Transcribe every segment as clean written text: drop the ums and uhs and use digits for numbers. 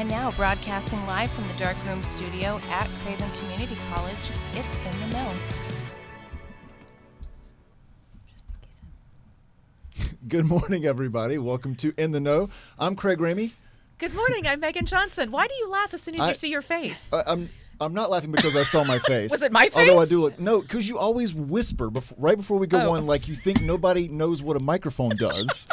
And now, broadcasting live from the Dark Room studio at Craven Community College, it's In the Know. Good morning, everybody. Welcome to In the Know. I'm Craig Ramey. Good morning. I'm Megan Johnson. Why do you laugh as soon as you see your face? I'm not laughing because I saw my face. Was it my face? Although I do look. No, because you always whisper right before we go on, like you think nobody knows what a microphone does.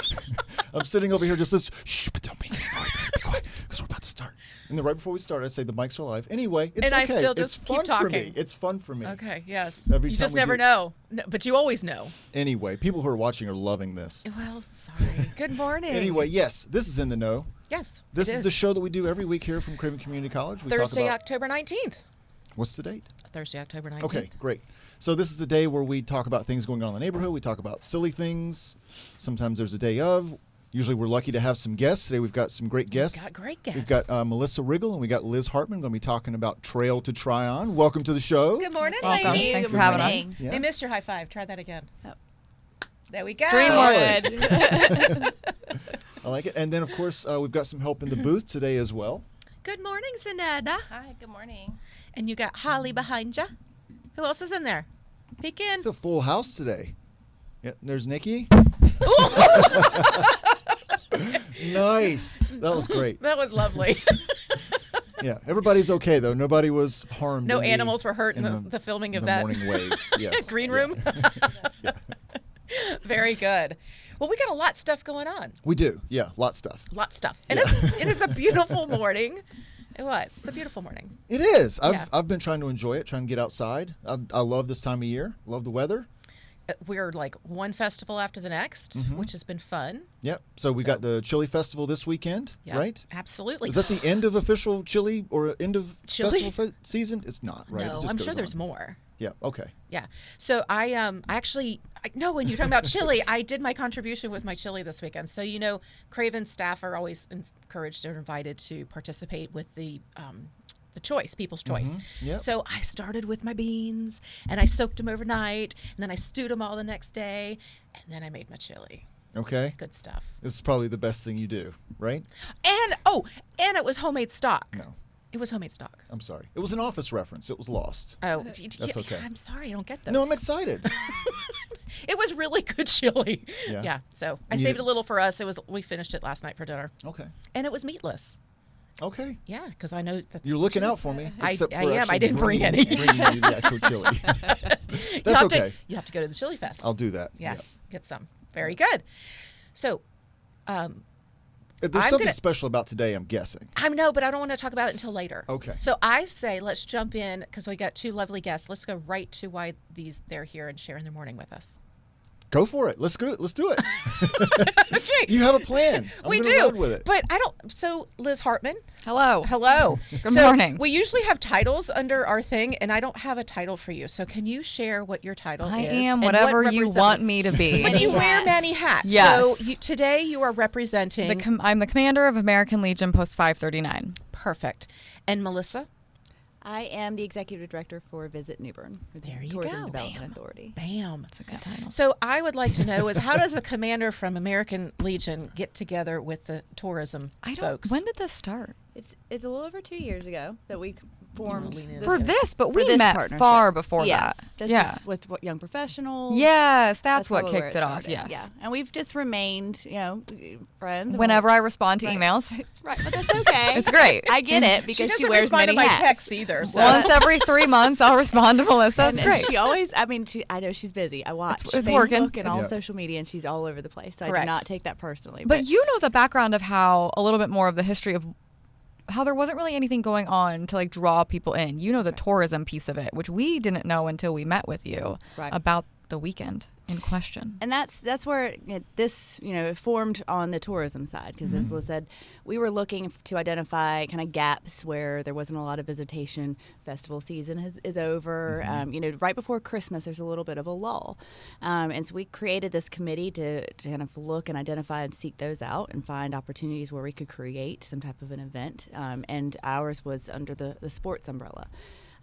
I'm sitting over here just this, shh, but don't make any noise. Be quiet, because we're about to start. And then right before we start, I say the mics are live. Anyway, it's and okay. I still just keep talking. For me. It's fun for me. Okay, yes. Every you time just never know. No, but you always know. Anyway, people who are watching are loving this. Well, sorry. Good morning. Anyway, yes, this is In the Know. Yes, This is the show that we do every week here from Craven Community College. We Thursday, talk about, October 19th. What's the date? Thursday, October 19th. Okay, great. So this is the day where we talk about things going on in the neighborhood. We talk about silly things. Sometimes there's a day of. Usually we're lucky to have some guests. Today we've got some great guests. We've got great guests. We've got Melissa Riggle and we got Liz Hartman going to be talking about Trail to Tryon. Welcome to the show. Good morning, Welcome. ladies. Thanks for having us. Yeah. They missed your high five. Try that again. Oh. There we go. Solid. I like it. And then, of course, we've got some help in the booth today as well. Good morning, Zenada. Hi, good morning. And you got Holly behind you. Who else is in there? Peek in. It's a full house today. Yeah, there's Nikki. Nice. That was great. That was lovely. Yeah, everybody's okay, though. Nobody was harmed. No animals were hurt in the filming of that. Morning waves, yes. Green room? Yeah. Very good. Well, we got a lot of stuff going on. We do, yeah, lot stuff. And it's a beautiful morning. It was. It's a beautiful morning. It is. I've been trying to enjoy it, trying to get outside. I love this time of year. Love the weather. We're like one festival after the next, which has been fun. Yep. So we got the Chili Festival this weekend, right? Absolutely. Is that the end of official Chili or end of Chili? festival season? It's not, right? No, I'm sure there's more. Yeah. Okay. Yeah. So I know when you're talking about chili, I did my contribution with my chili this weekend. So, Craven staff are always encouraged or invited to participate with the choice, people's choice. Yep. So I started with my beans and I soaked them overnight and then I stewed them all the next day and then I made my chili. Okay. Good stuff. This is probably the best thing you do, right? And it was homemade stock. No. It was homemade stock. I'm sorry. It was an Office reference. It was lost. Oh, that's okay. I'm sorry, I don't get those. No, I'm excited. It was really good chili. Yeah. So I saved a little for us. We finished it last night for dinner. Okay. And it was meatless. Okay. Yeah, because I know that's. You're looking out for me. I Except for am. I didn't bring bringing any. you the actual chili. That's okay. You have to go to the Chili Fest. I'll do that. Yes, get some. Very good. So, there's something special about today, I'm guessing. I know, but I don't want to talk about it until later. Okay. So I say let's jump in because we got two lovely guests. Let's go right to why they're here and sharing their morning with us. Go for it. Let's do it. Okay. You have a plan. We do. Run with it. But I don't. So Liz Hartman. Hello. Good morning. We usually have titles under our thing, and I don't have a title for you. So can you share what your title is? I am whatever you want me to be. And you wear many hats. Yes. So today you are representing. I'm the commander of American Legion Post 539. Perfect. And Melissa? I am the executive director for Visit New Bern, the There you Tourism go. Development Authority. Bam. That's a good title. So I would like to know is how does a commander from American Legion get together with the tourism folks? When did this start? It's a little over 2 years ago that we formed For this, but for we this met partnership. far before Yeah. that. This Yeah. is with young professionals. Yes, that's what probably where kicked it off. started. Yes. Yeah. And we've just remained, friends. Whenever I respond to emails, Right, but that's okay. it's great. I get it because she she doesn't wears respond many to my hats. texts either. So Once every 3 months, I'll respond to Melissa. That's And great. she always, I know she's busy. I watch It's Facebook working. and all Yeah. social media, and she's all over the place. So I Correct. do not take that personally. But you know the background of how a little bit more of the history of how there wasn't really anything going on to draw people in. You know the tourism piece of it, which we didn't know until we met with you about the weekend in question. And that's where this formed on the tourism side because as Liz said, we were looking to identify kind of gaps where there wasn't a lot of visitation. Festival season is over. Right before Christmas, there's a little bit of a lull, and so we created this committee to kind of look and identify and seek those out and find opportunities where we could create some type of an event. And ours was under the sports umbrella.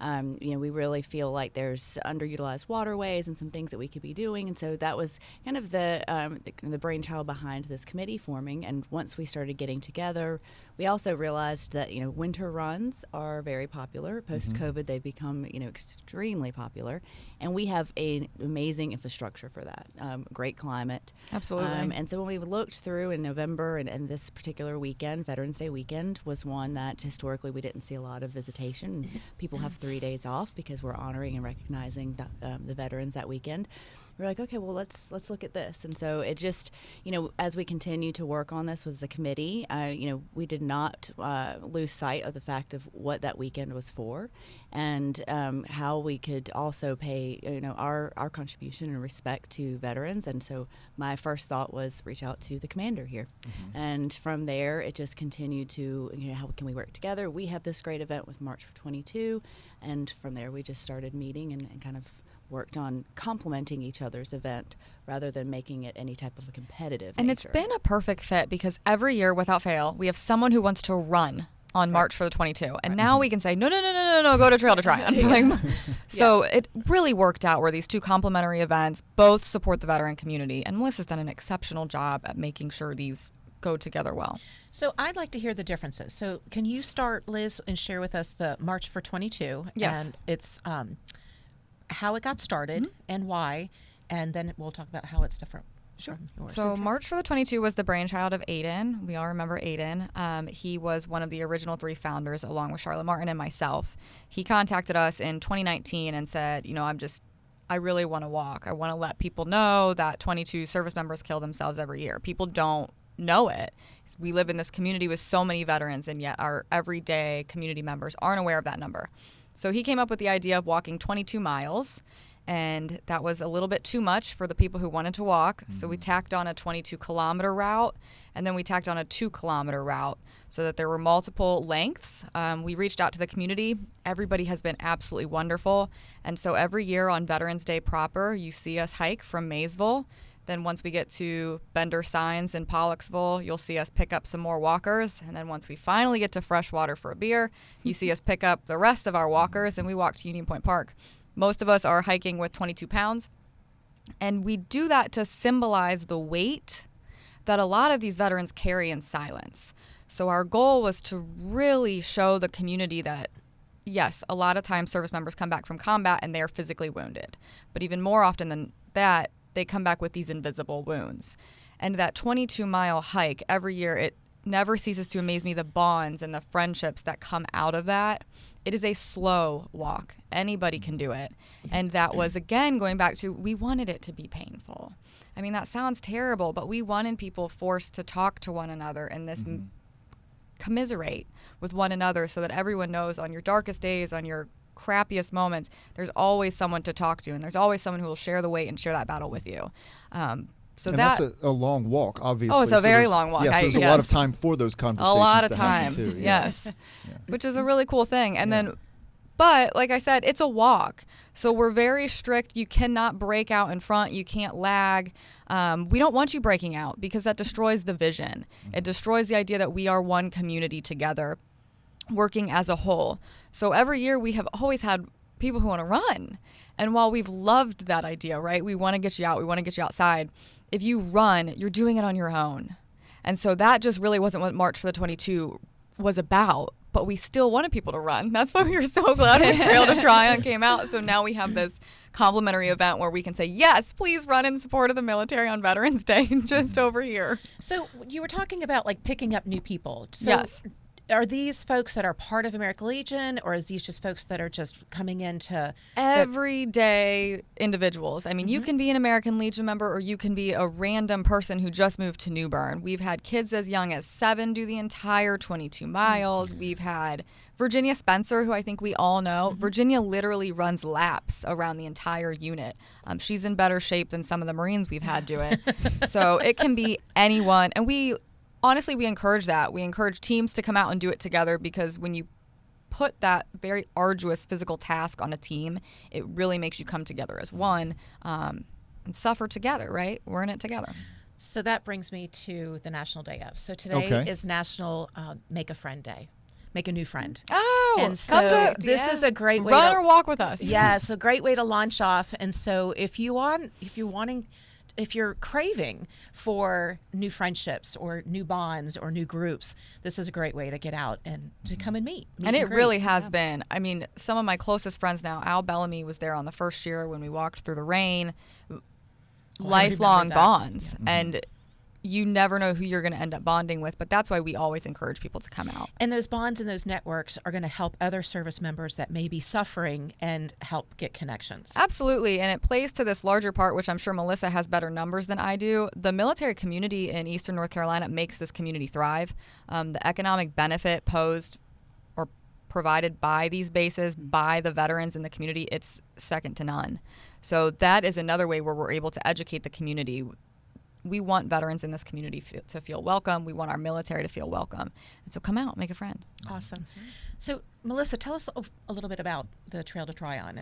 We really feel like there's underutilized waterways and some things that we could be doing. And so that was kind of the brainchild behind this committee forming. And once we started getting together, we also realized that, winter runs are very popular. Post-COVID, they've become, extremely popular. And we have an amazing infrastructure for that. Great climate. Absolutely. And so when we looked through in November and this particular weekend, Veterans Day weekend, was one that historically we didn't see a lot of visitation. People have 3 days off because we're honoring and recognizing the veterans that weekend. We're like, okay, well, let's look at this. And so it just, as we continue to work on this as a committee, we did not lose sight of the fact of what that weekend was for, and how we could also pay, our contribution and respect to veterans. And so my first thought was reach out to the commander here. And from there, it just continued to, how can we work together? We have this great event with March for 22, and from there we just started meeting and kind of worked on complementing each other's event rather than making it any type of a competitive And nature. it's been a perfect fit because every year, without fail, we have someone who wants to run on March for the 22. And now we can say, no, go to Trail to Tryon. So it really worked out where these two complementary events both support the veteran community. And Melissa's done an exceptional job at making sure these go together well. So I'd like to hear the differences. So can you start, Liz, and share with us the March for 22? Yes. And it's how it got started and why, and then we'll talk about how it's different. Sure. So March for the 22 was the brainchild of Aiden. We all remember Aiden. He was one of the original 3 founders along with Charlotte Martin and myself. He contacted us in 2019 and said, I really want to walk. I want to let people know that 22 service members kill themselves every year. People don't know it. We live in this community with so many veterans, and yet our everyday community members aren't aware of that number. So he came up with the idea of walking 22 miles, and that was a little bit too much for the people who wanted to walk. So we tacked on a 22-kilometer route, and then we tacked on a 2-kilometer route so that there were multiple lengths. We reached out to the community. Everybody has been absolutely wonderful. And so every year on Veterans Day proper, you see us hike from Maysville. Then once we get to Bender Signs in Pollocksville, you'll see us pick up some more walkers. And then once we finally get to Freshwater for a beer, you see us pick up the rest of our walkers, and we walk to Union Point Park. Most of us are hiking with 22 pounds. And we do that to symbolize the weight that a lot of these veterans carry in silence. So our goal was to really show the community that, yes, a lot of times service members come back from combat and they are physically wounded. But even more often than that, they come back with these invisible wounds. And that 22-mile hike every year, it never ceases to amaze me, the bonds and the friendships that come out of that. It is a slow walk. Anybody can do it. And that was, again, going back to, we wanted it to be painful. I mean, that sounds terrible, but we wanted people forced to talk to one another and this commiserate with one another so that everyone knows on your darkest days, on your crappiest moments, there's always someone to talk to, and there's always someone who will share the weight and share that battle with you. So and that's a long walk, obviously. Oh, it's a very long walk. Yes, there's a lot of time for those conversations. A lot of to time, happen too. yes. Which is a really cool thing. And then, but like I said, it's a walk. So we're very strict. You cannot break out in front. You can't lag. We don't want you breaking out because that destroys the vision. It destroys the idea that we are one community together, working as a whole. So every year we have always had people who want to run. And while we've loved that idea, right? We want to get you out. We want to get you outside. If you run, you're doing it on your own. And so that just really wasn't what March for the 22 was about. But we still wanted people to run. That's why we were so glad when Trail to Tryon came out. So now we have this complimentary event where we can say, yes, please run in support of the military on Veterans Day just over here. So you were talking about like picking up new people. So yes. Are these folks that are part of American Legion, or is these just folks that are just coming into everyday individuals? I mean, you can be an American Legion member, or you can be a random person who just moved to New Bern. We've had kids as young as 7 do the entire 22 miles. We've had Virginia Spencer, who I think we all know. Virginia literally runs laps around the entire unit. She's in better shape than some of the Marines we've had do it. So it can be anyone. And honestly, we encourage that. We encourage teams to come out and do it together, because when you put that very arduous physical task on a team, it really makes you come together as one and suffer together, right? We're in it together. So that brings me to the National Day of. So today is National Make a Friend Day. Make a new friend. Oh, And so this is a great way run to or walk with us. Yes, a great way to launch off. And so if you're craving for new friendships or new bonds or new groups, this is a great way to get out and to come and meet And it greet. really has been. I mean, some of my closest friends now, Al Bellamy was there on the first year when we walked through the rain. Lifelong bonds. And you never know who you're going to end up bonding with, but that's why we always encourage people to come out. And those bonds and those networks are going to help other service members that may be suffering and help get connections. Absolutely, and it plays to this larger part, which I'm sure Melissa has better numbers than I do. The military community in Eastern North Carolina makes this community thrive. The economic benefit posed or provided by these bases, by the veterans in the community, it's second to none. So that is another way where we're able to educate the community. We want veterans in this community to feel welcome. We want our military to feel welcome. And so come out, make a friend. Awesome. So, Melissa, tell us a little bit about the Trail to Tryon.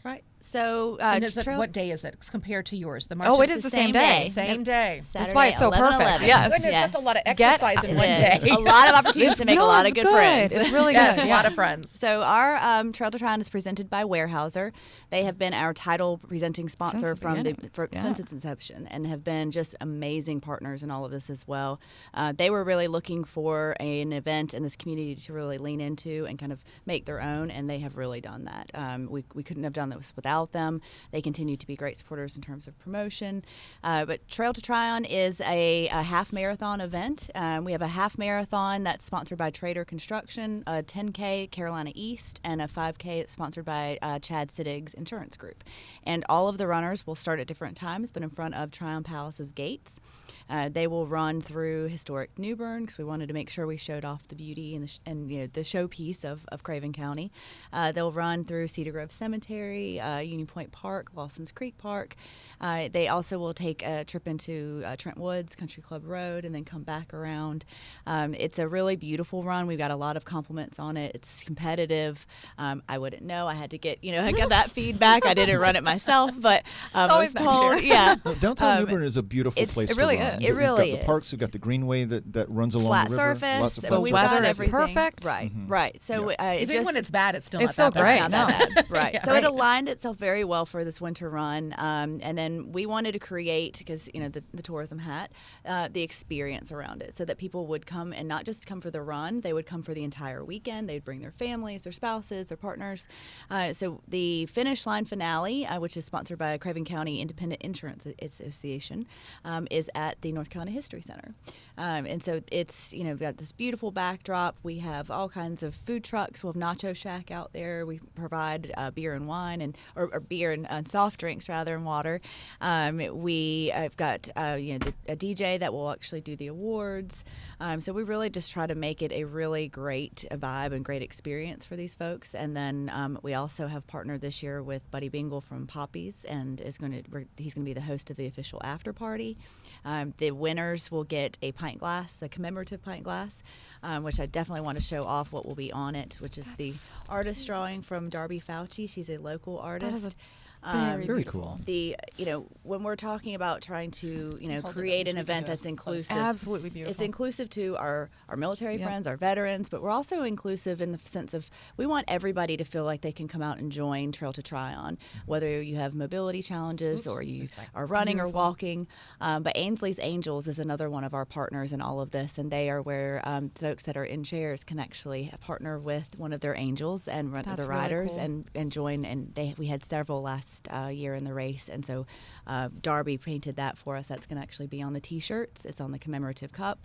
Right. So, And what day is it compared to yours? The March Oh, it is the same day. Same day. That's why it's so 11/11. perfect. Yes. Goodness, that's a lot of exercise in one day. A lot of opportunities to make a lot of good friends. It's really Yes, good. a lot of friends. So our Trail to Tryon is presented by Weyerhaeuser. They have been our title presenting sponsor since its inception, and have been just amazing partners in all of this as well. They were really looking for an event in this community to really lean into and kind of make their own, and they have really done that. We couldn't have done this without them. They continue to be great supporters in terms of promotion. But Trail to Tryon is a half marathon event. We have a half marathon that's sponsored by Trader Construction, a 10K Carolina East, and a 5K sponsored by Chad Siddig's Insurance Group. And all of the runners will start at different times, but in front of Tryon Palace's gates. They will run through historic New Bern because we wanted to make sure we showed off the beauty and the showpiece of Craven County. They'll run through Cedar Grove Cemetery, Union Point Park, Lawson's Creek Park. They also will take a trip into Trent Woods, Country Club Road, and then come back around. It's a really beautiful run. We've got a lot of compliments on it. It's competitive. I wouldn't know. I had to get, I got that feedback. I didn't run it myself, but I was told, yeah. Well, downtown New Bern is a beautiful place it really to run. is. It really We've got the parks. We've got the greenway that runs along flat the river. surface. Lots of but flat we've surface. got Weather is everything. perfect. Right, right. So Even when it's bad, it's still It's not still that great. bad. not that bad. Right. Yeah, So right. it aligned itself very well for this winter run. And then we wanted to create, because, the tourism hat, the experience around it so that people would come and not just come for the run, they would come for the entire weekend. They'd bring their families, their spouses, their partners. So the finish line finale, which is sponsored by Craven County Independent Insurance Association, is at the North Carolina History Center. And so it's, we've got this beautiful backdrop. We have all kinds of food trucks. We'll have Nacho Shack out there. We provide beer and wine or beer and soft drinks rather and water. I've got a DJ that will actually do the awards. So we really just try to make it a really great vibe and great experience for these folks. And then we also have partnered this year with Buddy Bingle from Poppies, and he's going to be the host of the official after party. The winners will get a pint glass, the commemorative pint glass, which I definitely want to show off what will be on it, which is the artist drawing from Darby Fauci. She's a local artist. Very cool. When we're talking about trying to, create an event that's inclusive. Absolutely beautiful. It's inclusive to our military friends, our veterans, but we're also inclusive in the sense of we want everybody to feel like they can come out and join Trail to Tryon, whether you have mobility challenges or you are running or walking. But Ainsley's Angels is another one of our partners in all of this, and they are where folks that are in chairs can actually partner with one of their angels and run the riders really cool. and join. And we had several last year in the race, and so Darby painted that for us. That's going to actually be on the T-shirts. It's on the commemorative cup.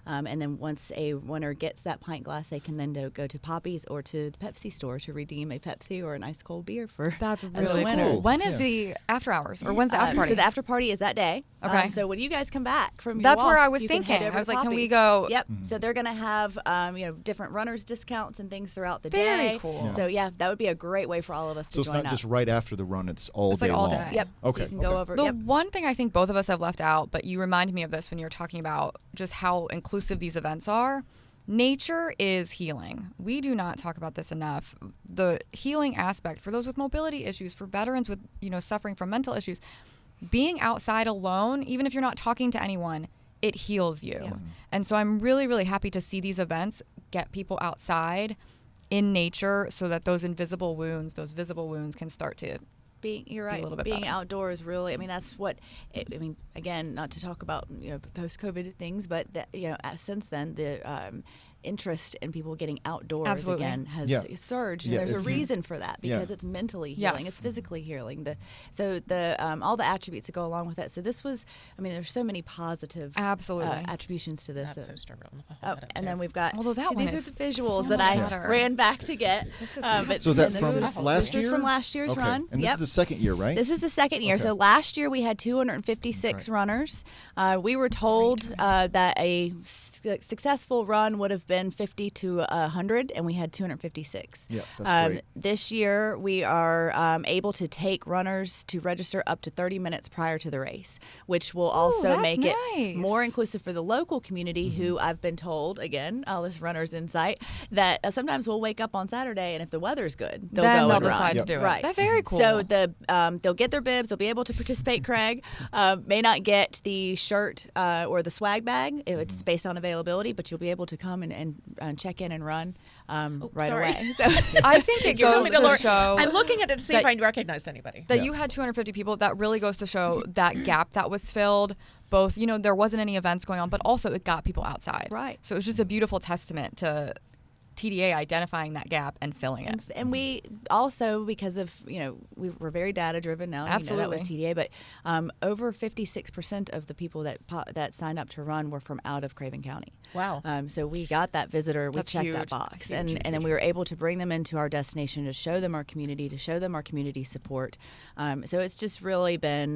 And then once a winner gets that pint glass, they can then go to Poppy's or to the Pepsi store to redeem a Pepsi or an ice cold beer for That's as really a winner. cool. When is the after hours, or when's the after party? So the after party is that day. Okay. So when you guys come back from your That's where walk, I was you can head thinking. over I was to like, can we Poppy's. go? Yep. So they're going to have different runners discounts and things throughout the Very day. cool. So that would be a great way for all of us So to it's join not up. just right after the run; it's all It's day like all long. day. Yep. Okay. So you can go over. The Yep. one thing I think both of us have left out, but you reminded me of this when you were talking about just how inclusive these events are. Nature is healing. We do not talk about this enough. The healing aspect for those with mobility issues, for veterans with, suffering from mental issues, being outside alone, even if you're not talking to anyone, it heals you. Yeah. And so I'm really, really happy to see these events get people outside in nature so that those visible wounds can start to You're right. a little bit Being better. outdoors, really. I mean, that's what. Again, not to talk about post-COVID things, but since then the interest in people getting outdoors Absolutely. again has Yeah. surged, and Yeah, there's a if you- reason for that because Yeah. it's mentally healing, Yes. it's physically healing. So all the attributes that go along with that. So this was, there's so many positive Absolutely. attributions to this. That poster will hold Oh, that up, and too. then we've got. Although that see, one these are is the visuals so that much I better. ran back to get. So is that and from this last year? This is from last year's Okay. run. And this Yep. is the second year, right? This is the second year. Okay. So last year we had 256 runners. We were told that a successful run would have been 50 to 100, and we had 256. Yeah, that's great. This year we are able to take runners to register up to 30 minutes prior to the race, which will also that's make it nice. more inclusive for the local community who I've been told, again, all this runner's insight, that sometimes we'll wake up on Saturday and if the weather's good, they'll then go they'll and run. decide Yep. to do it. Right. That's very cool. So they'll get their bibs. They'll be able to participate. Craig may not get the shirt or the swag bag. It's based on availability, but you'll be able to come and check in and run right sorry. away. So I think it You told goes me to lower- show I'm looking at it to see if that- I recognized anybody. that Yeah. you had 250 people. That really goes to show that gap that was filled. Both, there wasn't any events going on, but also it got people outside. Right. So it was just a beautiful testament to TDA identifying that gap and filling it. And we also, because of, we're very data driven now. Absolutely. You know that with TDA, but over 56% of the people that signed up to run were from out of Craven County. Wow. So we got that visitor, we That's checked huge. that box, Huge, and huge, then huge. we were able to bring them into our destination to show them our community, support. So it's just really been,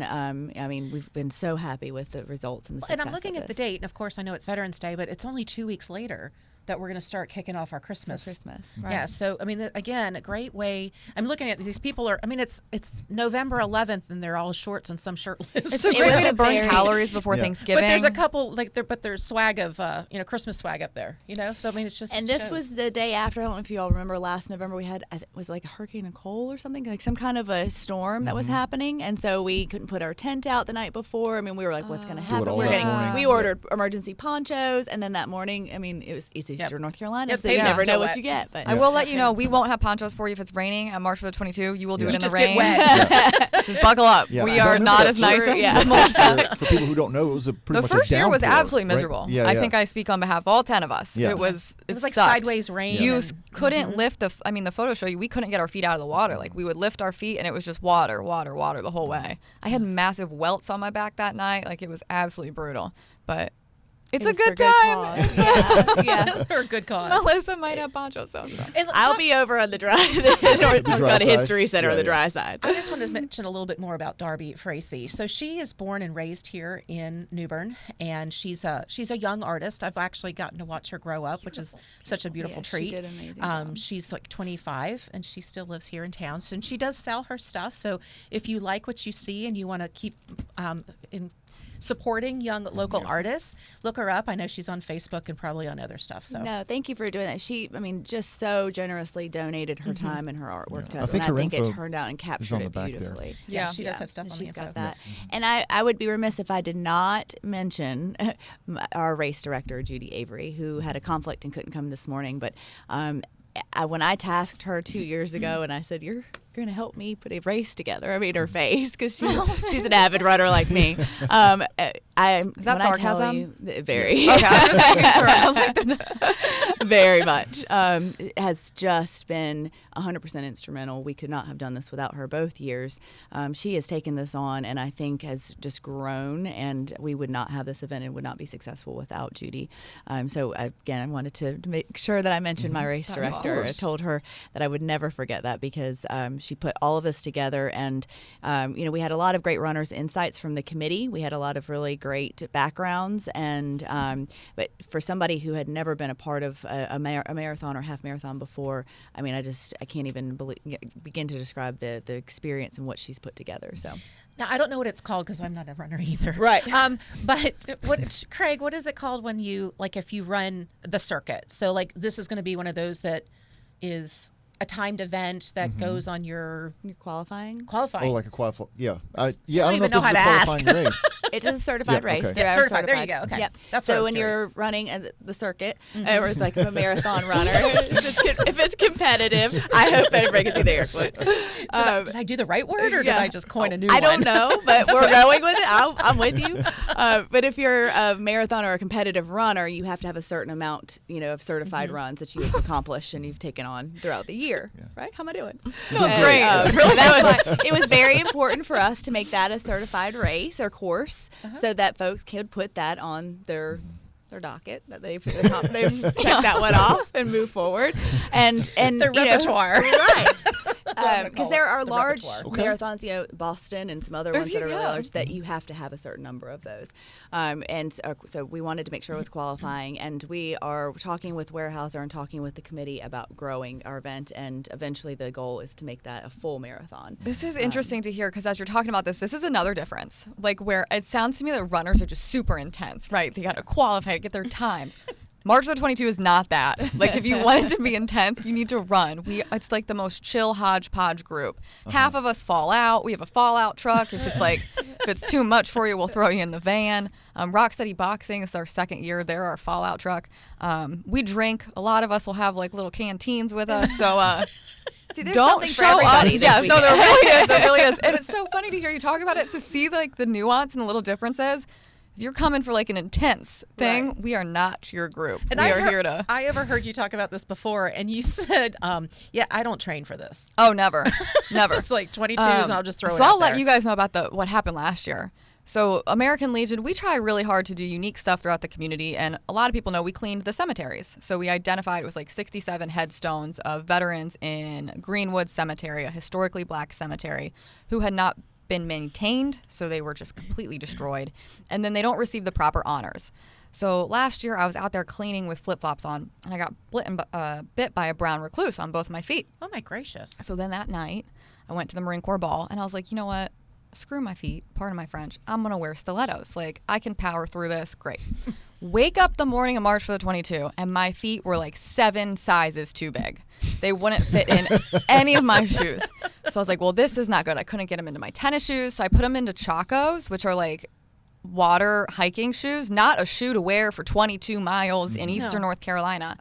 we've been so happy with the results and the success And I'm looking of at the this. date, and of course I know it's Veterans Day, but it's only 2 weeks later that we're going to start kicking off our Christmas. Christmas. Yeah, so again, a great way. I'm looking at these people are. It's November 11th, and they're all shorts and some shirtless. It's a It great was way to a burn very- calories before Yeah. Thanksgiving. But there's a couple but there's swag of Christmas swag up there. So it's just. And this was the day after. I don't know if you all remember. Last November we had it was like a Hurricane Nicole or something, like some kind of a storm that was happening, and so we couldn't put our tent out the night before. We were like, "What's going to happen?" all We're that getting. morning. We Yeah. ordered emergency ponchos, and then that morning, it's Easter, Yep. North Carolina, Yep, so you pavement never still know what wet. you get. But I will let you know, we won't have ponchos for you if it's raining on March 22. You will do Yeah. it in the just get rain. wet. Just buckle up. Yeah. We So I are remember not that as nice first- as Yeah. Melissa. for people who don't know, it was pretty The much first a year was downpour, absolutely right? miserable. Yeah, I yeah. think I speak on behalf of all 10 of us. Yeah. It was like sucked. sideways rain. Yeah. You and- couldn't lift the photos show you we couldn't get our feet out of the water. Like we would lift our feet and it was just water the whole way. I had massive welts on my back that night. Like it was absolutely brutal. But it's It a was for good time. cause. Yeah, yeah. It's for a good cause. Melissa might have ponchos so. And I'll talk- be over on the dry, North dry Carolina side. History Center Yeah, on the yeah. dry side. I just want to mention a little bit more about Darby Frazee. So she is born and raised here in New Bern, and she's a young artist. I've actually gotten to watch her grow up, which is such a beautiful Yeah, she treat. did an amazing job. She's like 25, and she still lives here in town. So, and she does sell her stuff. So if you like what you see and you want to keep supporting young local artists, look her up. I know she's on Facebook and probably on other stuff. So No, thank you for doing that. She, just so generously donated her time and her artwork to us, think and her I think it info turned out and is captured on the it back there. beautifully. Yeah, she does have stuff on the She's info. got that. And I would be remiss if I did not mention our race director, Judy Avery, who had a conflict and couldn't come this morning. But when I tasked her 2 years ago, and I said, "You're going to help me put a race together," I made her face because she's an avid runner like me. Is that sarcasm? Very. Okay, I'm just making sure. I was like, Very much. Has just been 100% instrumental. We could not have done this without her both years. She has taken this on and I think has just grown, and we would not have this event and would not be successful without Judy. So again, I wanted to make sure that I mentioned my race That's director. I awesome. told her that I would never forget that because she put all of this together, and we had a lot of great runners' insights from the committee. We had a lot of really great backgrounds, and but for somebody who had never been a part of a marathon or half marathon before, I can't even begin to describe the experience and what she's put together. So. Now, I don't know what it's called because I'm not a runner either. Right. But Craig, what is it called when you, like, if you run the circuit? So, like, this is going to be one of those that is a timed event that goes on your You're qualifying. Oh, like a qualifying. Yeah. I don't don't know even if this know is a how to ask. qualifying race. It is a certified Yeah, race. okay. They're Yeah, our certified. There you go. Okay. Yep. That's what I so was when curious. you're running the circuit, or like a marathon runner, if it's competitive, I hope everybody can see the air quotes. Did I do the right word, or did I just coin a new I one? don't know, but we're going with it. I'm with you. But if you're a marathon or a competitive runner, you have to have a certain amount, of certified runs that you have accomplished and you've taken on throughout the year. Right? How am I doing? No, it's great. It's really that's why it was very important for us to make that a certified race or course, so that folks could put that on their docket, that they've checked that one off and move forward, and Their repertoire. right? Because Because there are large Okay. marathons, Boston and some other ones that are really large, that you have to have a certain number of those. So we wanted to make sure it was qualifying, and we are talking with Weyerhaeuser and talking with the committee about growing our event, and eventually the goal is to make that a full marathon. This is interesting to hear because as you're talking about this is another difference. Like where it sounds to me that runners are just super intense, right? They got to qualify to get their times. March of the 22 is not that. Like if you want it to be intense, you need to run. It's like the most chill hodgepodge group. Half of us fall out. We have a fallout truck. If it's too much for you, we'll throw you in the van. Rocksteady Boxing is our second year. They're our fallout truck. We drink. A lot of us will have like little canteens with us. So See, there's don't something for show up. everybody this Yes, no, there weekend. really is. There really is. And it's so funny to hear you talk about it, to see like the nuance and the little differences. If you're coming for like an intense thing, we are not your group. And we are here to. I ever heard you talk about this before, and you said, "Yeah, I don't train for this. Oh, never, never. It's like 22s, and I'll just throw it." So out I'll let there. you guys know about what happened last year. So American Legion, we try really hard to do unique stuff throughout the community, and a lot of people know we cleaned the cemeteries. So we identified it was like 67 headstones of veterans in Greenwood Cemetery, a historically black cemetery, who had not been maintained, so they were just completely destroyed, and then they don't receive the proper honors. So last year I was out there cleaning with flip-flops on, and I got bit by a brown recluse on both my feet. Oh my gracious! So then that night I went to the Marine Corps ball, and I was like, you know what, screw my feet, pardon my French, I'm gonna wear stilettos. Like I can power through this. Great. Wake up the morning of March for the 22, and my feet were like 7 sizes too big. They wouldn't fit in any of my shoes. So I was like, well, this is not good. I couldn't get them into my tennis shoes. So I put them into Chacos, which are like water hiking shoes, not a shoe to wear for 22 miles in eastern North Carolina.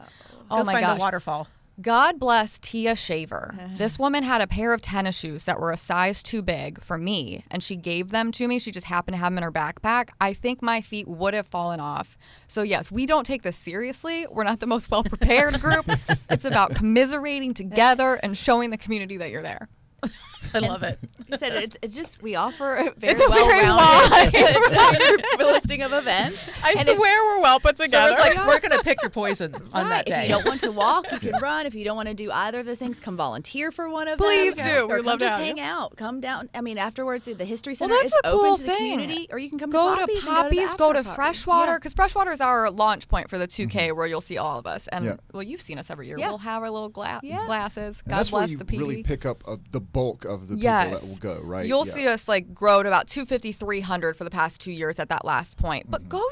Oh Go my find gosh. the waterfall. God bless Tia Shaver. This woman had a pair of tennis shoes that were a size too big for me, and she gave them to me. She just happened to have them in her backpack. I think my feet would have fallen off. So yes, we don't take this seriously. We're not the most well-prepared group. It's about commiserating together and showing the community that you're there. I love it. You said it's just we offer a very It's a very well-rounded listing of events. I And swear if- we're well put So together. it's like we're gonna pick your poison on that Right. day. If you don't want to walk, you can run. If you don't want to do either of those things, come volunteer for one of Please them. do. Or We'd come love to just have hang you. out. Come down. I mean, afterwards, the History Well, Center that's is a cool open to the thing. community, or you can come go to to Poppy's, Poppy's, and go to after party. Freshwater, Yeah. because Freshwater is our launch point for the 2K, where you'll see all of us. And Yeah. well, you've seen us every year. Yeah. We'll have our little Yeah. glasses. And God that's where bless you the PD. really pick up the bulk of the Yes. people that will go, right? You'll Yeah. see us like grow to about 250, 300 for the past 2 years at that last point. But go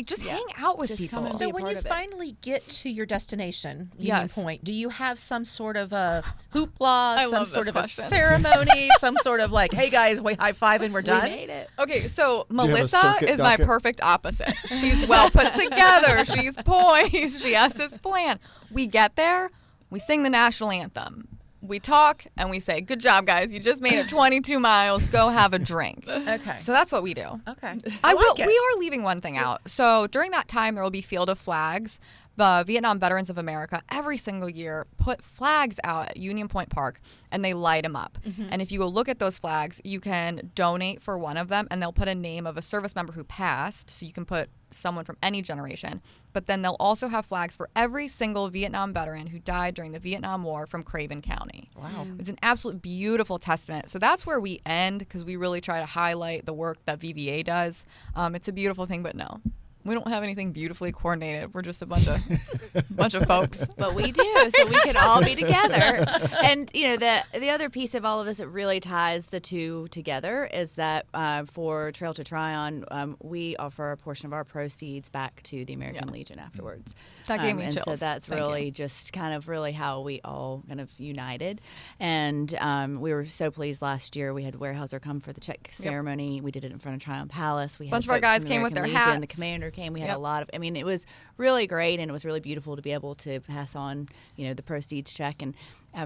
just hang out with Just people. come and So be a when part you of it. finally get to your destination, Union Yes. Point, do you have some sort of a hoopla, some love sort this of a question. ceremony, some sort of like, hey guys, we high five and we're We done? made it. Okay, so you have a Melissa circuit is my docket? perfect opposite. She's well put together. She's poised. She has this plan. We get there, we sing the national anthem. We talk and we say, good job, guys. You just made it 22 miles. Go have a drink. Okay. So that's what we do. Okay. I will. like it. We are leaving one thing out. So during that time, there will be Field of Flags. The Vietnam Veterans of America every single year put flags out at Union Point Park, and they light them up. And if you go look at those flags, you can donate for one of them, and they'll put a name of a service member who passed. So you can put someone from any generation. But then they'll also have flags for every single Vietnam veteran who died during the Vietnam War from Craven County. Wow. It's an absolute beautiful testament. So that's where we end, because we really try to highlight the work that VVA does. It's a beautiful thing, but no. We don't have anything beautifully coordinated. We're just a bunch of folks. But we do, so we can all be together. And the other piece of all of this that really ties the two together is that for Trail to Tryon, we offer a portion of our proceeds back to the American Legion afterwards. That gave me and chills. so that's Thank really you. just kind of really how we all kind of united. And we were so pleased last year. We had Weyerhaeuser come for the check ceremony. We did it in front of Tryon Palace. We had Bunch of our folks guys from the came with American their Legion. hats. The commander came. We had a lot of. I mean, it was really great, and it was really beautiful to be able to pass on, the proceeds check. And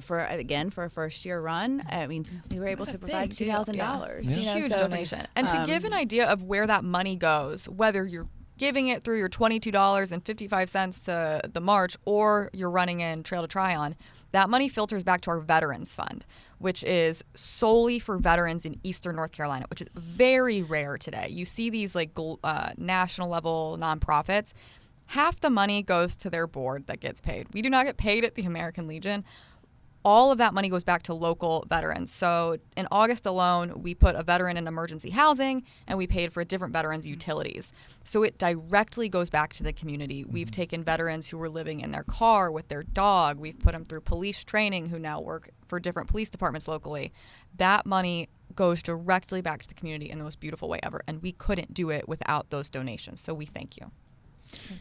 for a first year run, I mean, we were able to provide $2,000. Huge donation. And to give an idea of where that money goes, whether you're giving it through your $22.55 to the march or you're running in Trail to Tryon, that money filters back to our Veterans Fund, which is solely for veterans in Eastern North Carolina, which is very rare today. You see these national level nonprofits. Half the money goes to their board that gets paid. We do not get paid at the American Legion. All of that money goes back to local veterans. So in August alone, we put a veteran in emergency housing and we paid for a different veteran's utilities. So it directly goes back to the community. We've taken veterans who were living in their car with their dog. We've put them through police training who now work for different police departments locally. That money goes directly back to the community in the most beautiful way ever. And we couldn't do it without those donations. So we thank you.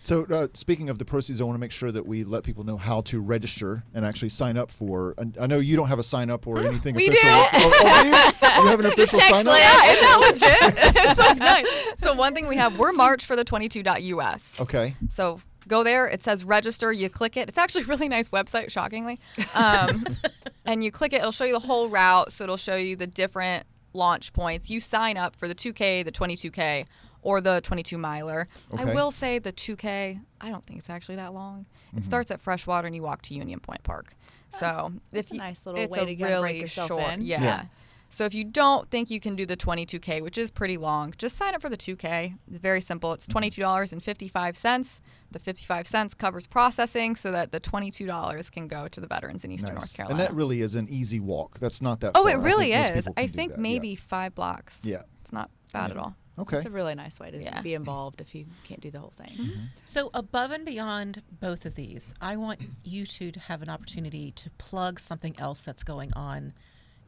So speaking of the proceeds, I want to make sure that we let people know how to register and actually sign up for. And I know you don't have a sign up or anything We official. do. You have an official sign up? Yeah, isn't that legit? It's so nice. So one thing we have, we're March for the 22.us. Okay. So go there. It says register. You click it. It's actually a really nice website, shockingly. And you click it. It'll show you the whole route. So it'll show you the different launch points. You sign up for the 2K, the 22K, or the 22 miler. Okay. I will say the 2K, I don't think it's actually that long. It starts at Freshwater and you walk to Union Point Park. So That's a nice little it's way a to get break really yourself short, in. Yeah. So if you don't think you can do the 22K, which is pretty long, just sign up for the 2K. It's very simple. It's $22.55. The 55 cents covers processing so that the $22 can go to the veterans in Eastern North Carolina. And that really is an easy walk. That's not that Oh, far. it really I think most is. people I can do think that. maybe 5 blocks. Yeah. It's not bad at all. Okay. It's a really nice way to be involved if you can't do the whole thing. So above and beyond both of these, I want you two to have an opportunity to plug something else that's going on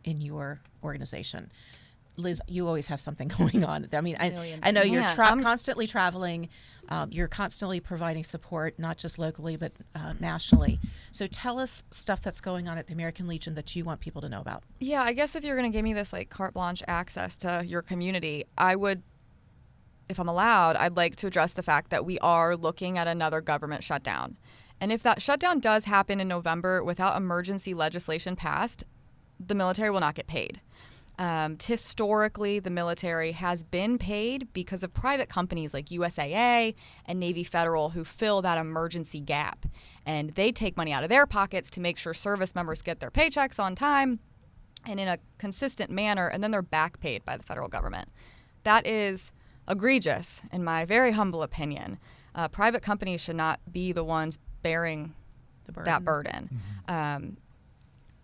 in your organization. Liz, you always have something going on. I mean, I know you're constantly traveling. You're constantly providing support, not just locally, but nationally. So tell us stuff that's going on at the American Legion that you want people to know about. Yeah, I guess if you're going to give me this carte blanche access to your community, I would, if I'm allowed, I'd like to address the fact that we are looking at another government shutdown. And if that shutdown does happen in November without emergency legislation passed, the military will not get paid. Historically, the military has been paid because of private companies like USAA and Navy Federal who fill that emergency gap. And they take money out of their pockets to make sure service members get their paychecks on time and in a consistent manner, and then they're back paid by the federal government. That is egregious, in my very humble opinion. Private companies should not be the ones bearing that burden.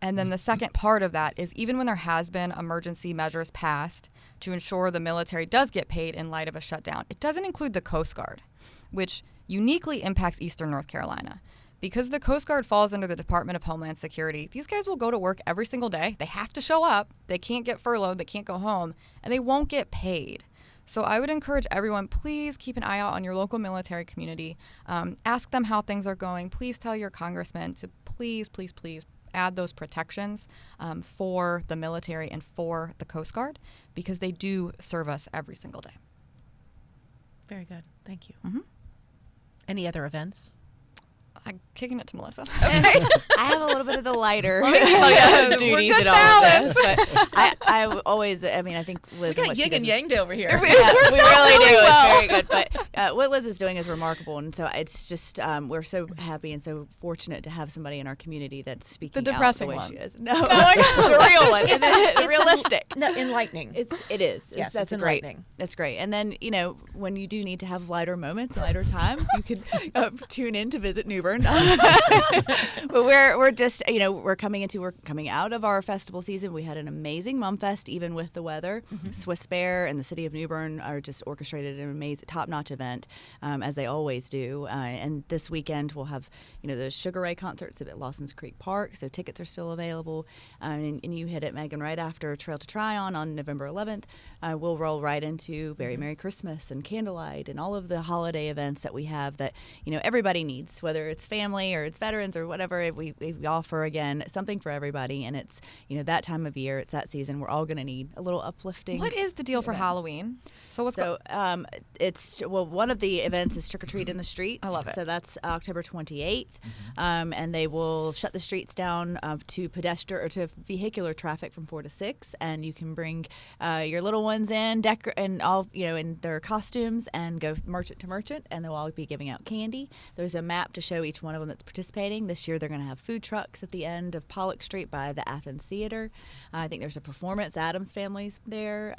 And then the second part of that is even when there has been emergency measures passed to ensure the military does get paid in light of a shutdown, it doesn't include the Coast Guard, which uniquely impacts Eastern North Carolina. Because the Coast Guard falls under the Department of Homeland Security, these guys will go to work every single day. They have to show up. They can't get furloughed. They can't go home. And they won't get paid. So I would encourage everyone, please keep an eye out on your local military community. Ask them how things are going. Please tell your congressman to please, please, please add those protections for the military and for the Coast Guard because they do serve us every single day. Very good. Thank you. Any other events? I'm kicking it to Melissa. I have a little bit of the lighter duties good in all of this, balance. but I always, I mean, I think Liz and what she does is- yanged over here. Yeah, we really do. It's very good. But what Liz is doing is remarkable, and so it's just we're so happy and so fortunate to have somebody in our community that's speaking The out depressing the way one. she is. No, the real one. It's realistic. No, enlightening. It is. Yes, That's it's great. enlightening. That's great. And then when you do need to have lighter moments, lighter times, you can tune in to visit Newbern. But we're just we're coming out of our festival season. We had an amazing Mumfest even with the weather. Swiss Bear and the city of Newbern are just orchestrated an amazing top-notch event event, as they always do. And this weekend we'll have, the Sugar Ray concerts at Lawson's Creek Park, so tickets are still available. And you hit it, Megan, right after Trail to Tryon on November 11th. We'll roll right into Very Merry Christmas and Candlelight and all of the holiday events that we have that, everybody needs, whether it's family or it's veterans or whatever. We offer, again, something for everybody. And it's, that time of year, it's that season. We're all going to need a little uplifting. What is the deal for Halloween? It's one of the events is Trick or Treat in the Streets. I love it. So that's October 28th, and they will shut the streets down to pedestrian or to vehicular traffic from 4 to 6, and you can bring your little ones in, and all in their costumes, and go merchant to merchant, and they'll all be giving out candy. There's a map to show each one of them that's participating. This year they're going to have food trucks at the end of Pollock Street by the Athens Theater. I think there's a performance. Adams Family's there.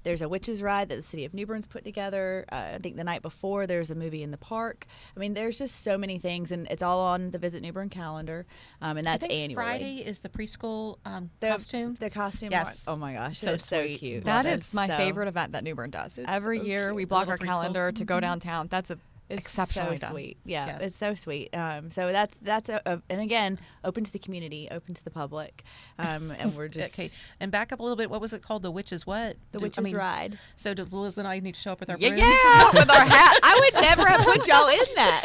There's a witches ride that the city of New Bern's put together. I think the night before there's a movie in the park. I mean, there's just so many things, and it's all on the Visit New Bern calendar, and that's I think annually. Friday is the preschool costume. The costume. Yes. Oh my gosh, So it's so sweet. cute. That is my favorite event that New Bern does. Every year we block our Little calendar preschools. to go downtown. That's It's exceptionally so done. sweet. Yeah, Yes. it's so sweet. So that's and again, open to the community, open to the public, and we're just Okay, and back up a little bit. What was it called? The Witches what? the witches ride. So does Liz and I need to show up with our Yeah, brooms? with our hats. I would never have put y'all in that.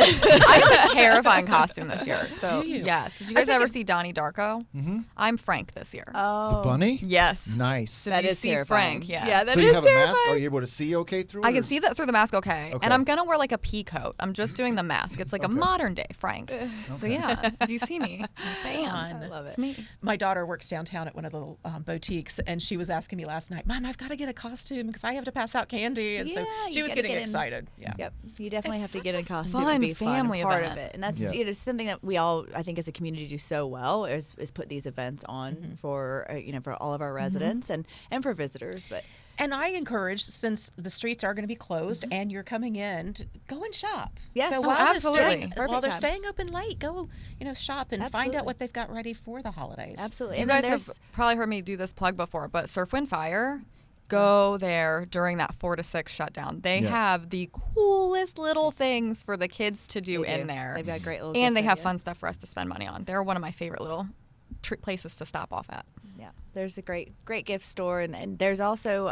I have a terrifying costume this year. So Do you? yes. Did you guys ever see Donnie Darko? Mm-hmm. I'm Frank this year. The bunny? Yes. Nice. So That you is see terrifying. Frank, yeah. Yeah, that So is you have a mask? terrifying. Are you able to see okay through it? I or can is- see that through the mask okay. Okay. And I'm going to wear like a pea coat. I'm just doing the mask. It's like a modern day Frank. So yeah, if you see me, bam. Fun. I love It's it. me. My daughter works downtown at one of the little boutiques, and she was asking me last night, Mom, I've got to get a costume because I have to pass out candy. And so Yeah, she you was gotta getting get in. excited. Yeah. Yep, you definitely It's have to such get a in costume fun and be family part event. of it, and that's Yeah. something that we all, I think, as a community do so well is put these events on for for all of our residents and for visitors. But And I encourage, since the streets are going to be closed and you're coming in, go and shop. Yes. So Oh, while they're absolutely. staying- Perfect while they're time. staying open late, go shop and find Absolutely. out what they've got ready for the holidays. absolutely, You and then guys have probably heard me do this plug before, but Surf Wind Fire, go there during that 4 to 6 shutdown. They Yeah. have the coolest little things for the kids to do They in there. They've got great little And they gift have ideas. fun stuff for us to spend money on. They're one of my favorite little places to stop off at. Yeah, there's a great gift store, and there's also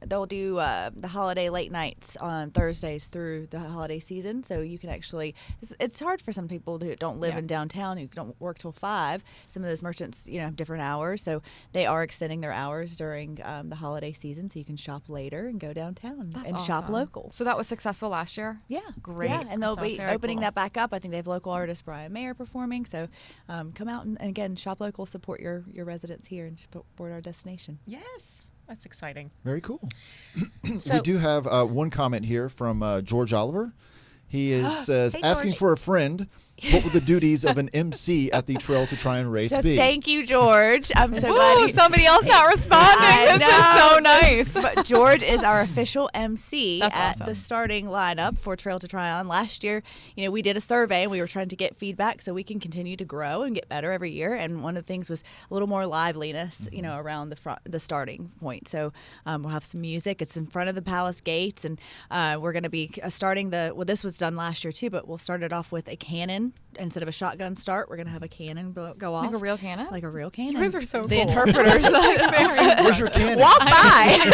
they'll do the holiday late nights on Thursdays through the holiday season. So you can actually, it's hard for some people who don't live Yeah. in downtown, who don't work till 5. Some of those merchants, have different hours, so they are extending their hours during the holiday season, so you can shop later and go downtown That's and shop awesome. local. So that was successful last year? Yeah, Great. Yeah, and they'll That's be awesome. opening Very that back up. I think they have local artist Brian Mayer performing. So come out and again shop local, support your residents here, and support our destination. Yes, that's exciting. Very cool. So, We do have one comment here from George Oliver. He says, Hey, asking George. for a friend, what would the duties of an MC at the Trail to Tryon race So be? thank you, George. I'm so glad Ooh, he- somebody else not responding. I This is so nice. But George is our official MC That's at awesome. the starting lineup for Trail to Tryon. Last year, we did a survey and we were trying to get feedback so we can continue to grow and get better every year. And one of the things was a little more liveliness, around the starting point. So we'll have some music. It's in front of the Palace Gates, and we're going to be starting this was done last year too, but we'll start it off with a cannon. Instead of a shotgun start, we're going to have a cannon go off. Like a real cannon? Like a real cannon. You guys are so The cool. interpreters. Where's your cannon? Walk by.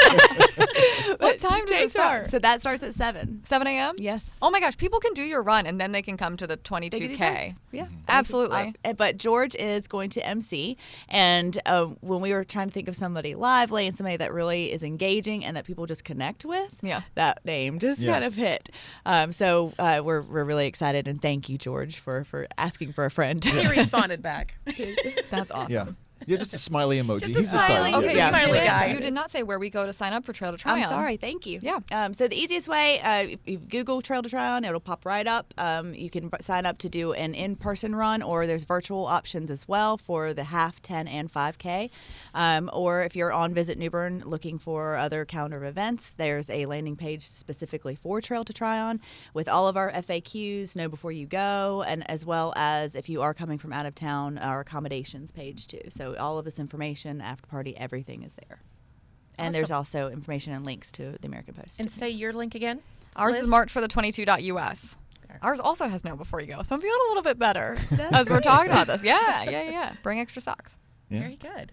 What time did it start? So that starts at 7. 7 a.m.? Yes. Oh my gosh, people can do your run and then they can come to the They can do 22K. both. Yeah. Absolutely. But George is going to MC. And when we were trying to think of somebody lively and somebody that really is engaging and that people just connect with, Yeah. that name just Yeah. kind of hit. So we're really excited. And thank you, George, for asking for a friend. he responded back. That's awesome. Yeah. Yeah, just a smiley emoji. Just a He's smiley. a Okay, He's yeah. a smiley guy. You did not say where we go to sign up for Trail to Tryon. I'm sorry. Thank you. Yeah. So the easiest way, if you Google Trail to Tryon, it'll pop right up. You can sign up to do an in-person run, or there's virtual options as well for the half, 10, and 5K. Or if you're on Visit New Bern looking for other calendar of events, there's a landing page specifically for Trail to Tryon with all of our FAQs, know before you go, and as well as if you are coming from out of town, our accommodations page too. So all of this information, after party, everything is there. And there's Awesome. also information and links to the American Post. And say your link again. Ours Liz? is marked for the 22.us. Ours also has no before you go, so I'm feeling a little bit better as we're talking about this. Yeah. Bring extra socks. Yeah. Very good.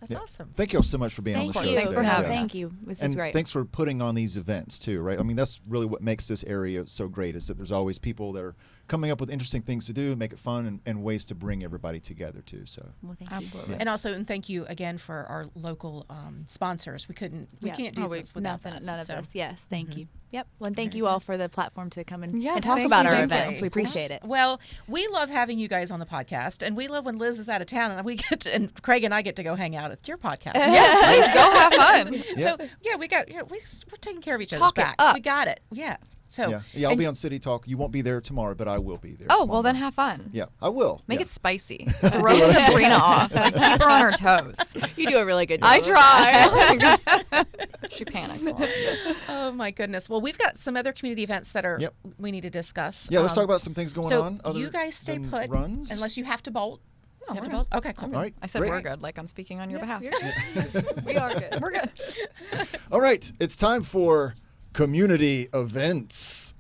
That's awesome. Thank you all so much for being on the show. Thanks for today. having Thank you. This is great. Thanks for putting on these events too, right? I mean, that's really what makes this area so great is that there's always people that are coming up with interesting things to do, make it fun, and ways to bring everybody together too. So Well, thank Absolutely. you. And also, and thank you again for our local sponsors. We can't do this without nothing, that. none of So, this. Yes, thank you. Yep. Well, and thank Very you all for the platform to come and, Yes, and talk thank about you. our Thank you. events. We appreciate it. Well, we love having you guys on the podcast, and we love when Liz is out of town, and and Craig and I get to go hang out at your podcast. Yes, please go have fun. So we're taking care of each other's Talk it backs. up. We got it. Yeah. So I'll and be on City Talk. You won't be there tomorrow, but I will be there. Oh, tomorrow well, then morning. have fun. Yeah, I will. Make yeah. it spicy. Throw Sabrina off. Like, keep her on her toes. You do a really good job. I try. She panics a lot. Oh my goodness. Well, we've got some other community events that are Yep. we need to discuss. Yeah, let's talk about some things going so on. Other you guys stay than put runs. unless you have to bolt. No, You have we're to bolt? Okay, cool. All right. I said great. we're good, like I'm speaking on your behalf. We are good. We're good. All right, it's time for community events.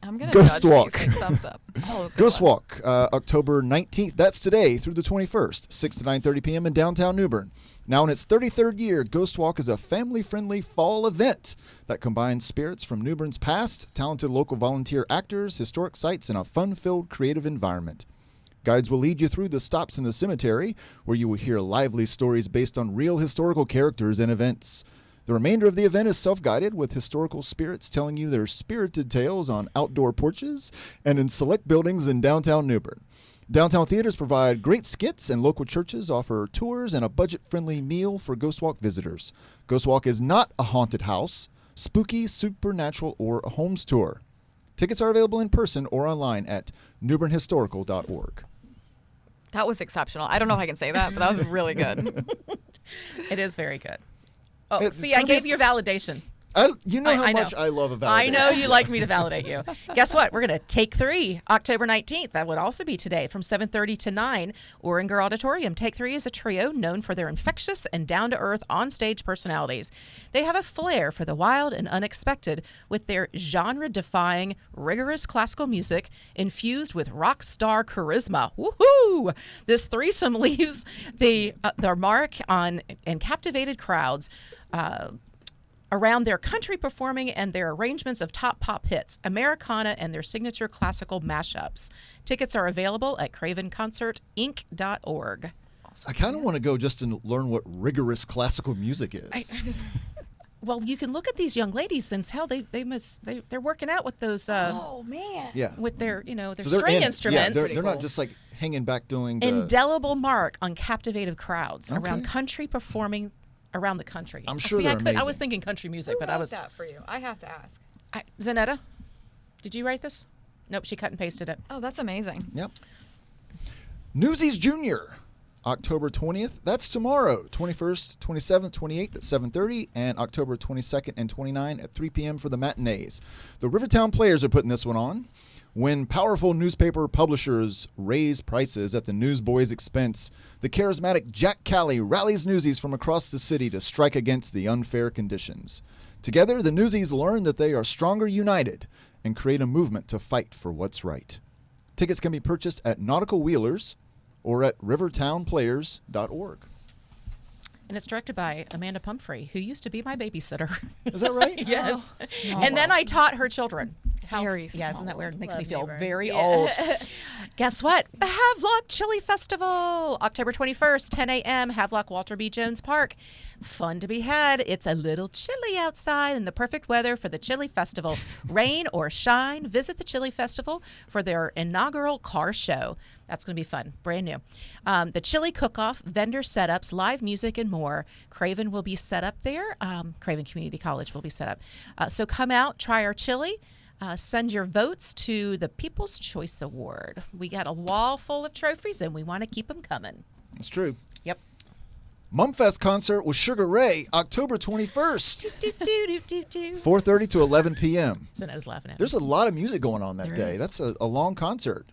I'm gonna Ghost judge walk. these, like, thumbs up. Oh, good Ghost one. Walk, October 19th. That's today through the 21st, 6 to 9:30 p.m. in downtown New Bern. Now in its 33rd year, Ghost Walk is a family-friendly fall event that combines spirits from New Bern's past, talented local volunteer actors, historic sites, and a fun-filled creative environment. Guides will lead you through the stops in the cemetery, where you will hear lively stories based on real historical characters and events. The remainder of the event is self-guided, with historical spirits telling you their spirited tales on outdoor porches and in select buildings in downtown New Bern. Downtown theaters provide great skits, and local churches offer tours and a budget-friendly meal for Ghost Walk visitors. Ghost Walk is not a haunted house, spooky, supernatural, or a homes tour. Tickets are available in person or online at newbernhistorical.org. That was exceptional. I don't know if I can say that, but that was really good. It is very good. Oh, It's see, I gonna be gave you validation. You know how I know. much I love a I validation. know you like me to validate you. Guess what? We're going to Take 3, October 19th. That would also be today from 7:30 to 9, Oringer Auditorium. Take 3 is a trio known for their infectious and down-to-earth on-stage personalities. They have a flair for the wild and unexpected with their genre-defying, rigorous classical music infused with rock star charisma. Woohoo! This threesome leaves their mark on and captivated crowds around their country performing and their arrangements of top pop hits, Americana, and their signature classical mashups. Tickets are available at cravenconcertinc.org. I kind of want to go just to learn what rigorous classical music is. Well, you can look at these young ladies and tell they're working out with those Oh man. yeah. with their their So they're string in it. instruments. Yeah, they're not just like hanging back doing the... Indelible mark on captivated crowds around Okay. country performing around the country. I'm sure See, they're I amazing. was thinking country music, but I was that for you. I have to ask. Zanetta, did you write this? Nope, she cut and pasted it. Oh, that's amazing. Yep. Newsies Junior, October 20th. That's tomorrow, 21st, 27th, 28th at 7:30, and October 22nd and 29th at 3 p.m. for the matinees. The Rivertown Players are putting this one on. When powerful newspaper publishers raise prices at the newsboys' expense, the charismatic Jack Callie rallies newsies from across the city to strike against the unfair conditions. Together, the newsies learn that they are stronger united and create a movement to fight for what's right. Tickets can be purchased at Nautical Wheelers or at rivertownplayers.org. And it's directed by Amanda Pumphrey, who used to be my babysitter. Is that right? Yes. small And then world. I taught her children. Very Yeah, isn't that small weird? Makes me Love feel neighbor. very Yeah. old. Guess what? The Havelock Chili Festival, October 21st, 10 a.m., Havelock Walter B. Jones Park. Fun to be had. It's a little chilly outside and the perfect weather for the Chili Festival. Rain or shine, visit the Chili Festival for their inaugural car show. That's going to be fun. Brand new. The chili cook-off, vendor setups, live music, and more. Craven will be set up there. Craven Community College will be set up. So come out, try our chili. Send your votes to the People's Choice Award. We got a wall full of trophies, and we want to keep them coming. That's true. Yep. Mumfest concert with Sugar Ray, October 21st, Do, do, do, do, do. 4:30 to 11 p.m. Zanette's laughing at me. There's a lot of music going on that There day. is. That's a long concert.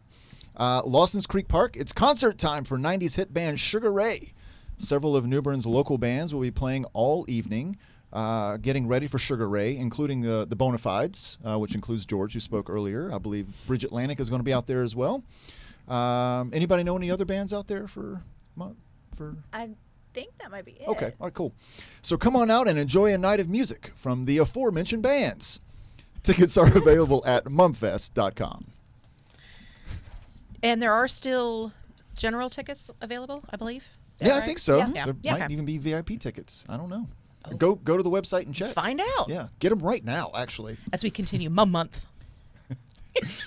Lawson's Creek Park, it's concert time for 90s hit band Sugar Ray. Several of New Bern's local bands will be playing all evening. getting ready for Sugar Ray, including the Bonafides, which includes George, who spoke earlier. I believe Bridge Atlantic is going to be out there as well. Anybody know any other bands out there for? I think that might be it. Okay, all right, cool. So come on out and enjoy a night of music from the aforementioned bands. Tickets are available at mumfest.com. And there are still general tickets available, I believe. Is that Yeah, right? I think so. Yeah. There Yeah. might even be VIP tickets. I don't know. Go to the website and check. Find out. Yeah, get them right now. Actually, As we continue Mum Month.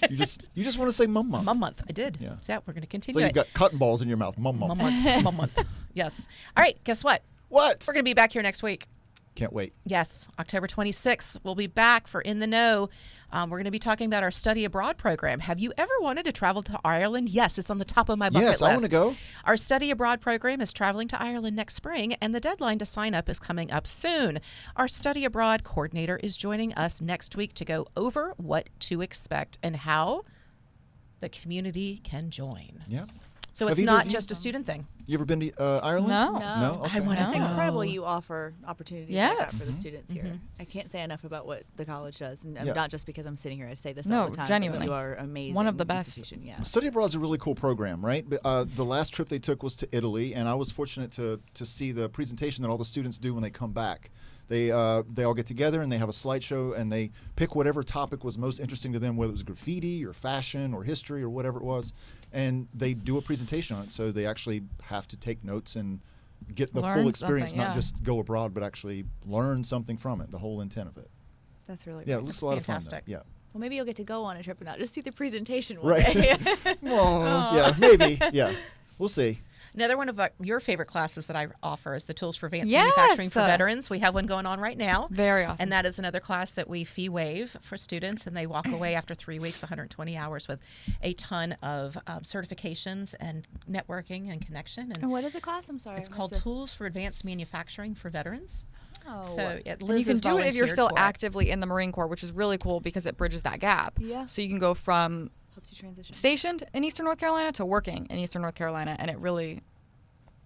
you just want to say Mum Month. Mum Month. I did. Yeah. So we're going to continue So you've it. got cotton balls in your mouth. Mum Mum Month. Month. Mum Month. Yes. All right. Guess what? What? We're going to be back here next week. Can't wait. Yes, October 26th, we'll be back for In the Know. We're going to be talking about our study abroad program. Have you ever wanted to travel to Ireland? Yes, it's on the top of my bucket list. Yes, I want to go. Our study abroad program is traveling to Ireland next spring, and the deadline to sign up is coming up soon. Our study abroad coordinator is joining us next week to go over what to expect and how the community can join. Yeah. So Have it's either not of you- just a student thing. You ever been to Ireland? No. No. Okay. I want to It's go. incredible you offer opportunities like that Yes. for the students here. I can't say enough about what the college does, and Yeah. not just because I'm sitting here. I say this No, all the time. genuinely. You are amazing. One of the best. institution, Yeah. Study abroad is a really cool program, right? The last trip they took was to Italy, and I was fortunate to see the presentation that all the students do when they come back. They all get together and they have a slideshow and they pick whatever topic was most interesting to them, whether it was graffiti or fashion or history or whatever it was, and they do a presentation on it. So they actually have to take notes and get the Learn full experience, something, not yeah. just go abroad, but actually learn something from it. The whole intent of it. That's really Yeah, it great. looks a lot of fun. fantastic. Though. Yeah. Well, maybe you'll get to go on a trip and not just see the presentation one Right. day. Well, yeah, maybe. Yeah, we'll see. Another one of your favorite classes that I offer is the Tools for Advanced Yes. Manufacturing for Veterans. We have one going on right now. Very awesome. And that is another class that we fee waive for students, and they walk away after 3 weeks, 120 hours, with a ton of certifications and networking and connection. And And what is the class? I'm sorry. it's I called missed it. Tools for Advanced Manufacturing for Veterans. Oh. So And Liz you can is do it if you're volunteered still for it. actively in the Marine Corps, which is really cool because it bridges that gap. Yeah. So you can go from Helps you transition. stationed in Eastern North Carolina to working in Eastern North Carolina, and it really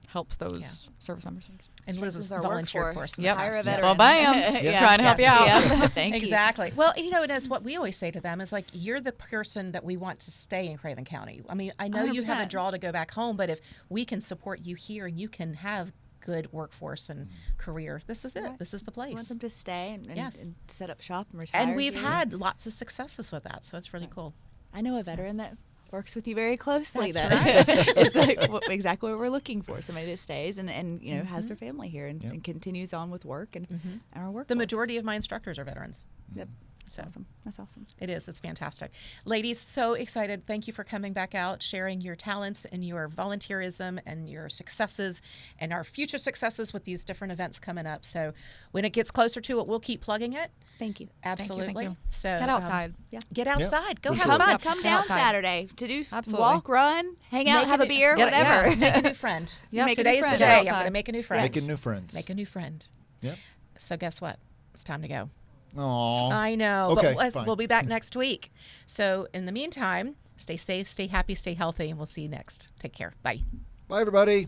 helps those Yeah. service members. And Liz is Strengthens our volunteered for workforce. us. in Yep. the Hire a past. veteran. Well, bam. Yeah. Trying to help you Yes. out. Yeah. Thank you. Exactly. Well, and it's what we always say to them is like, you're the person that we want to stay in Craven County. I mean, I know you have a 100%. draw to go back home, but if we can support you here and you can have good workforce and career, this is it. Right. This is the I want place. them to stay and, Yes. and set up shop and retire. And we've here. had lots of successes with that, so it's really cool. I know a veteran that works with you very closely. That's That is exactly what we're looking for. Somebody that stays and has their family here and, Yep. and continues on with work and our work. The majority of my instructors are veterans. Yep. That's So. awesome. That's awesome. It is. It's fantastic. Ladies, so excited. Thank you for coming back out, sharing your talents and your volunteerism and your successes and our future successes with these different events coming up. So when it gets closer to it, we'll keep plugging it. Thank you. Absolutely. you. So Get outside. Yeah. Get outside. Go For have sure. fun. Yep. Come Get down outside. Saturday to do Absolutely. walk, run, hang out, Make have a new- beer, Get it- yeah. whatever. Make a new friend. Yep. Make a new Today's the friend. day. Get I'm going to outside. make a new friend. Making new friends. Make a new friend. Yep. So guess what? It's time to go. Aww. I know, Okay, but fine. we'll be back next week. So in the meantime, stay safe, stay happy, stay healthy, and we'll see you next. Take care. Bye. Bye, everybody.